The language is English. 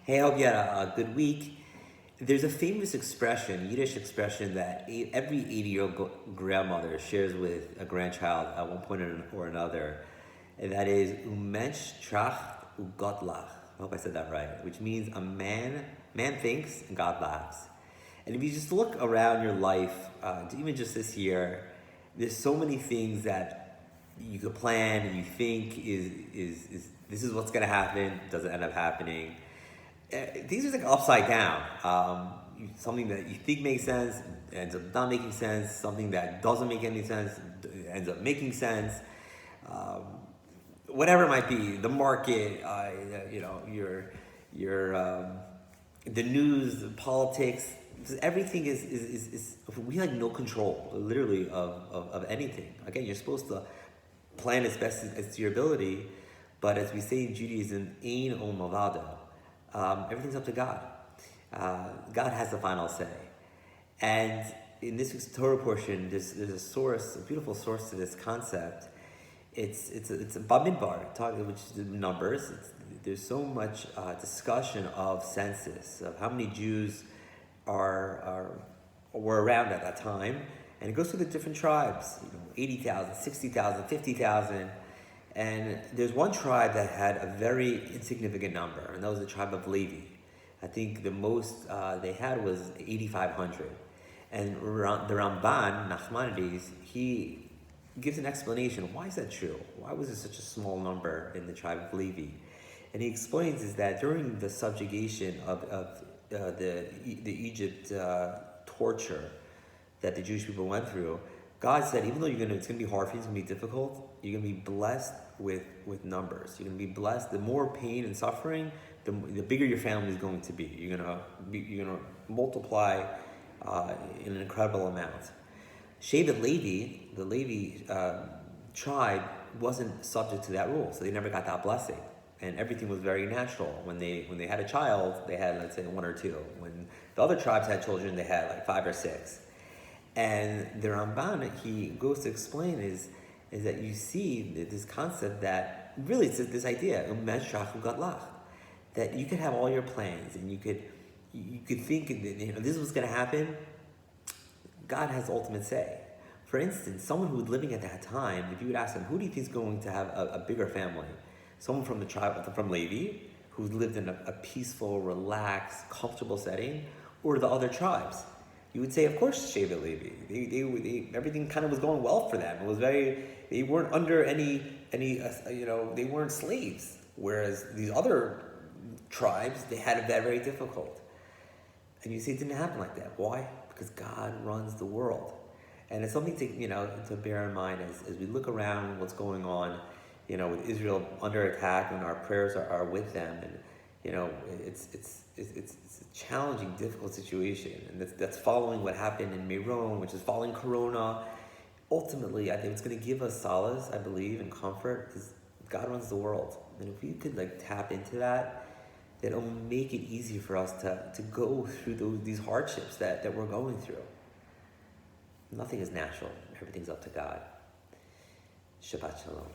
Hey, I hope you had a good week. There's a famous expression, Yiddish expression, that every 80-year-old grandmother shares with a grandchild at one point or another, and that is "Umensch tracht und Gott lacht." I hope I said that right, which means man thinks and God laughs. And if you just look around your life, even just this year, there's so many things that you could plan and you think is this is what's going to happen, doesn't end up happening. These are like upside down. Something that you think makes sense ends up not making sense. Something that doesn't make any sense ends up making sense. Um, Whatever it might be, the market, your the news, the politics, everything is we have no control, literally, of anything. Again, you're supposed to plan as best as to your ability, but as we say in Judaism, ein o mavado, everything's up to God. God has the final say. And in this week's Torah portion, there's a source, a beautiful source to this concept. It's a Bamidbar, which is numbers. There's so much discussion of census, of how many Jews were around at that time, and it goes through the different tribes. 80,000, 60,000, 50,000, and there's one tribe that had a very insignificant number, and that was the tribe of Levi. I think the most they had was 8,500, and the Ramban Nachmanides, he gives an explanation. Why is that true? Why was it such a small number in the tribe of Levi? And he explains is that during the subjugation of the Egypt torture that the Jewish people went through, God said, even though it's going to be hard for you, it's going to be difficult, you're going to be blessed with numbers. You're going to be blessed. The more pain and suffering, the bigger your family is going to be. You're going to multiply in an incredible amount. Shevet Levi, the Levi tribe, wasn't subject to that rule, so they never got that blessing, and everything was very natural. When they had a child, they had, let's say, one or two. When the other tribes had children, they had like 5 or 6. And the Ramban, he goes to explain is that you see this concept that really it's this idea that you could have all your plans and you could think that, this is what's going to happen. God has ultimate say. For instance, someone who was living at that time, if you would ask them, who do you think is going to have a bigger family? Someone from the tribe, from Levi, who lived in a peaceful, relaxed, comfortable setting, or the other tribes? You would say, of course, Shevet Levi. They everything kind of was going well for them. It was they weren't under any they weren't slaves. Whereas these other tribes, they had it very difficult. And you see, it didn't happen like that. Why? Because God runs the world. And it's something to bear in mind as we look around what's going on, with Israel under attack, and our prayers are with them. And, it's a challenging, difficult situation. And that's following what happened in Meron, which is following Corona. Ultimately, I think it's going to give us solace, I believe, and comfort, is God runs the world. And if we could tap into that, it'll make it easy for us to go through these hardships that we're going through. Nothing is natural. Everything's up to God. Shabbat Shalom.